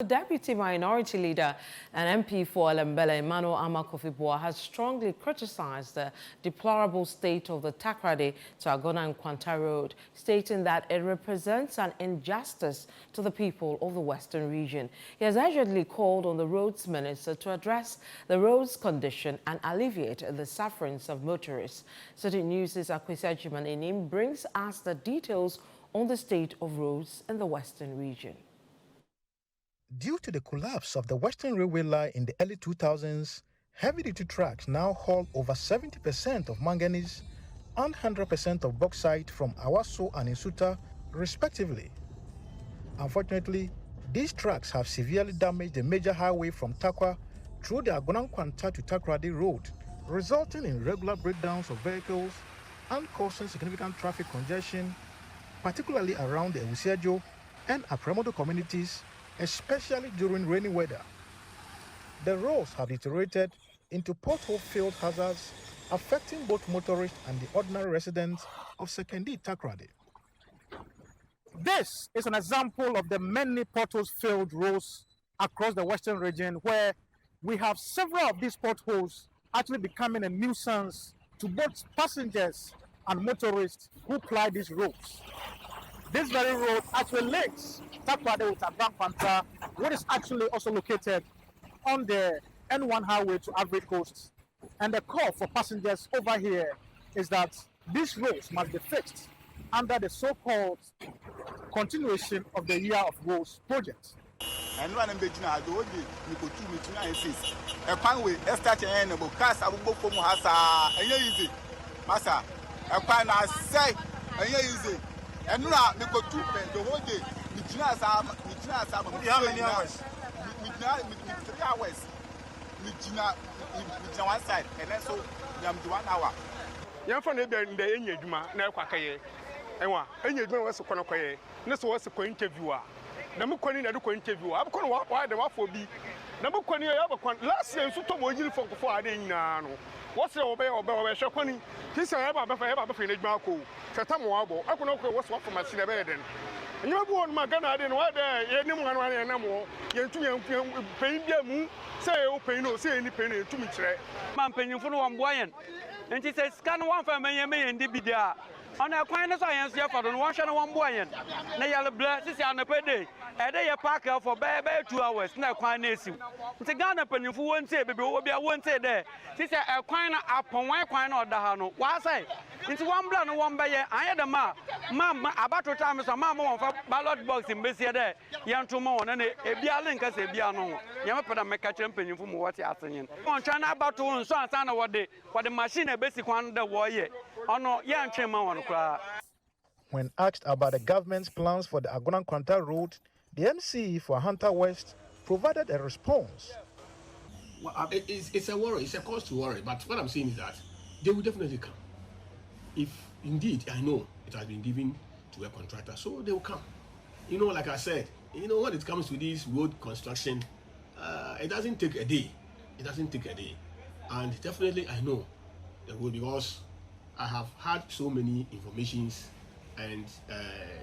The Deputy Minority Leader and MP for Elembele, Armah-Kofi has strongly criticized the deplorable state of the Takoradi-Agona-Nkwanta road, stating that it represents an injustice to the people of the Western region. He has urgently called on the roads minister to address the road's condition and alleviate the sufferings of motorists. City News' Akwasi and Annim brings us the details on the state of roads in the Western region. Due to the collapse of the Western Railway line in the early 2000s, heavy-duty trucks now haul over 70% of manganese and 100% of bauxite from Akwasi and Nsuta, respectively. Unfortunately, these trucks have severely damaged the major highway from Takwa through the Agona-Nkwanta to Takoradi road, resulting in regular breakdowns of vehicles and causing significant traffic congestion, particularly around the Ewusiajo and Apremodo communities, especially during rainy weather. The roads have deteriorated into pothole-filled hazards, affecting both motorists and the ordinary residents of Sekendi Takoradi. This is an example of the many potholes-filled roads across the Western region, where we have several of these potholes actually becoming a nuisance to both passengers and motorists who ply these roads. This very road actually links Takoradi with Armah-Kofi, which is actually also located on the N1 highway to Ivory Coast. And the call for passengers over here is that these roads must be fixed under the so-called continuation of the Year of Roads project. And one of the and now we go to the whole day. How many hours? 3 hours. One side, and then so we 1 hour. Young from the Enyejuma, now Kwakaye. And one, Enyejuma was a Konokoye. This was a co-interviewer. Namukoni, I do co-interview. I'm going to walk why the waffle be. Namukoni, I have a last year, so Tom will for I didn't know. What's the obey or Bell Shakoni? He's a ever finished Marco. Satamwabo, I could not what's what for my cinema. And you want my gun, I didn't want there, anyone and no more. You're too young, paying their moon, say, oh, pay no, say any penny to me. Man, penny for one boyan. And she says, scan one for me and Dibida. On a quiet science, you for the one and one boyan. They are blessed on the payday. A day a parker for baby 2 hours, no quiet issue. It's a gun up and if you won't say, baby, will be a one say there. She said, a quine up on my quine or the Hano. Why say? It's one blood and one by I had a ma. Mamma, about 2 times a mamma for ballot box in Bessia there. Young tomorrow and a bialink as a biano. Yamapa make a champion from what you're asking. On China about to one son what the machine a basic one the warrior. Oh no, young chairman on cry. When asked about the government's plans for the Agona-Nkwanta road, the MC for Hunter West provided a response. Well, it's a worry, it's a cause to worry, but what I'm saying is that they will definitely come. If indeed I know it has been given to a contractor, so they will come. You know, like I said, you know, when it comes to this road construction, it doesn't take a day. It doesn't take a day. And definitely I know they will, because I have had so many informations and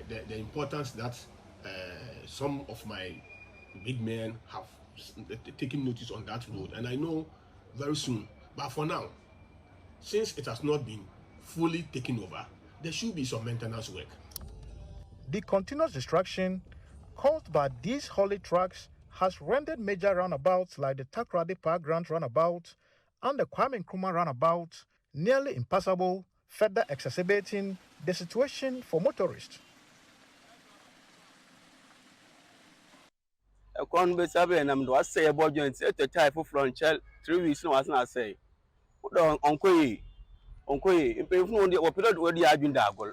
the importance that some of my big men have taken notice on that road, and I know very soon. But for now, since it has not been fully taken over, there should be some maintenance work. The continuous destruction caused by these haulage trucks has rendered major roundabouts like the Takoradi Park Grant roundabout and the Kwame Nkrumah roundabout nearly impassable, further exacerbating the situation for motorists. A con be sabe and do I say about joints at the type of frontier 3 weeks no as I say. Uncle, if you know the opera where the agenda goal.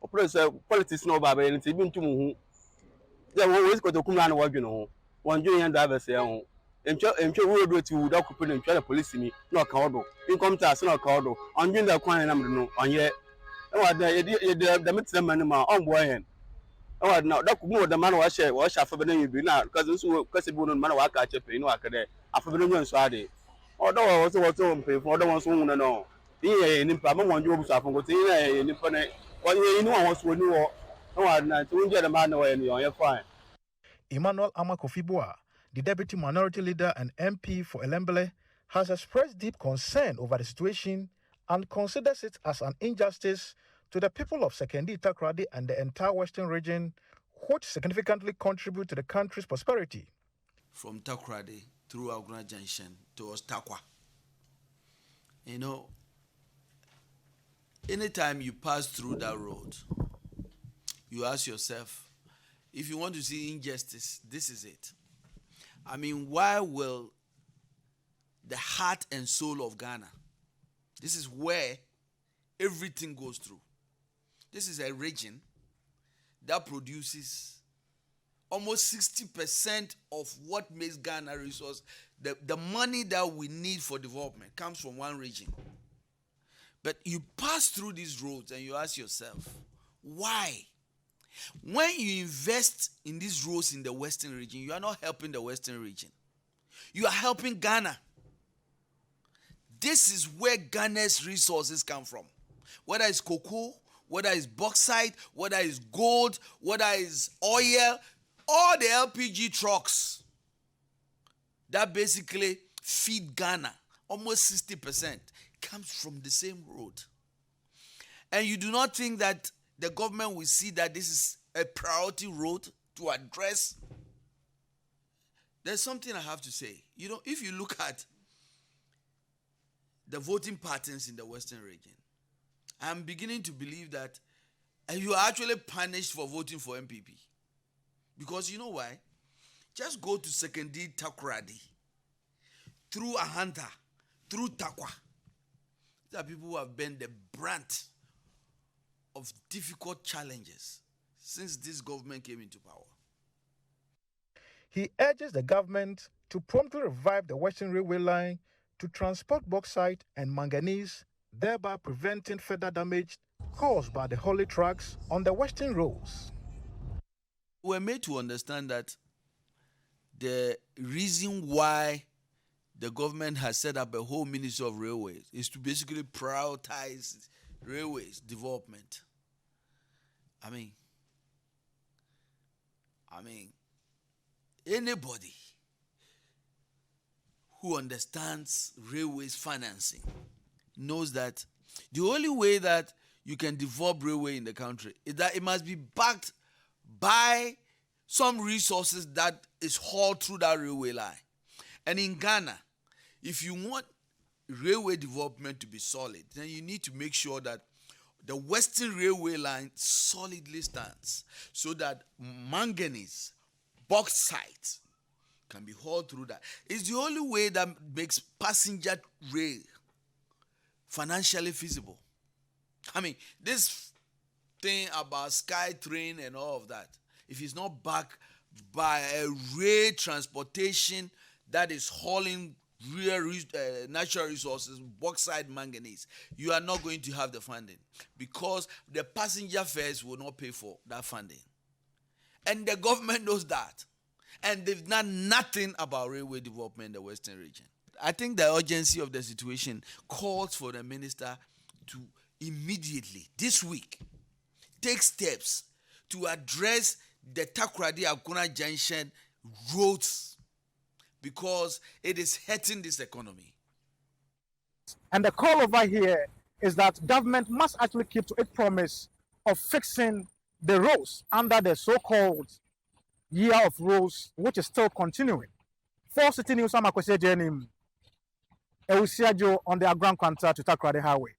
Opera politics no baby and it's been to who they always got to come on what you know. One junior driver say, and sure road to the occupant and try to police me, no cardo. Income tax, no cardo. On doing the coin number no, on yet. Oh, the mitzvah on boy. Oh, now that could move the man was share, wash after the you be now, because this will cause a boon man work at you, no, I could after the young Saturday. Although I was also pay for the ones who know. Here in Impama, one job of go to in Impone, or you know, I was when you are not to get a man away and you're fine. Emmanuel Armah-Kofi, the deputy minority leader and MP for Elembele, has expressed deep concern over the situation and considers it as an injustice to the people of Sekondi, Takoradi and the entire western region, which significantly contribute to the country's prosperity. From Takoradi through Agona Junction towards Takwa. You know, anytime you pass through that road, you ask yourself, if you want to see injustice, this is it. I mean, why will the heart and soul of Ghana, this is where everything goes through. This is a region that produces almost 60% of what makes Ghana resource. The money that we need for development comes from one region. But you pass through these roads and you ask yourself, why? When you invest in these roads in the western region, you are not helping the western region. You are helping Ghana. This is where Ghana's resources come from. Whether it's cocoa, whether it's bauxite, whether it's gold, whether it's oil, all the LPG trucks that basically feed Ghana, almost 60%, comes from the same road. And you do not think that the government will see that this is a priority road to address? There's something I have to say. You know, if you look at the voting patterns in the western region, I'm beginning to believe that you are actually punished for voting for MPP. Because you know why? Just go to Sekondi, Takoradi, through Ahanta, through Takwa. These are people who have been the brunt of difficult challenges since this government came into power. He urges the government to promptly revive the Western Railway line to transport bauxite and manganese, thereby preventing further damage caused by the haulage trucks on the western roads. We're made to understand that the reason why the government has set up a whole Ministry of Railways is to basically prioritize railways development. I mean, anybody who understands railways financing knows that the only way that you can develop railway in the country is that it must be backed by some resources that is hauled through that railway line. And in Ghana, if you want railway development to be solid, then you need to make sure that the Western Railway line solidly stands so that manganese, bauxite can be hauled through that. It's the only way that makes passenger rail financially feasible. I mean, this thing about Sky Train and all of that, if it's not backed by a rail transportation that is hauling real natural resources, bauxite, manganese, you are not going to have the funding because the passenger fares will not pay for that funding. And the government knows that. And they've done nothing about railway development in the Western region. I think the urgency of the situation calls for the minister to immediately, this week, take steps to address the Takoradi-Agona Junction roads because it is hurting this economy. And the call over here is that government must actually keep to its promise of fixing the roads under the so-called year of roads, which is still continuing. For City News, I'm Akwasi, Annim, on the Armah-Kofi to Takoradi Highway.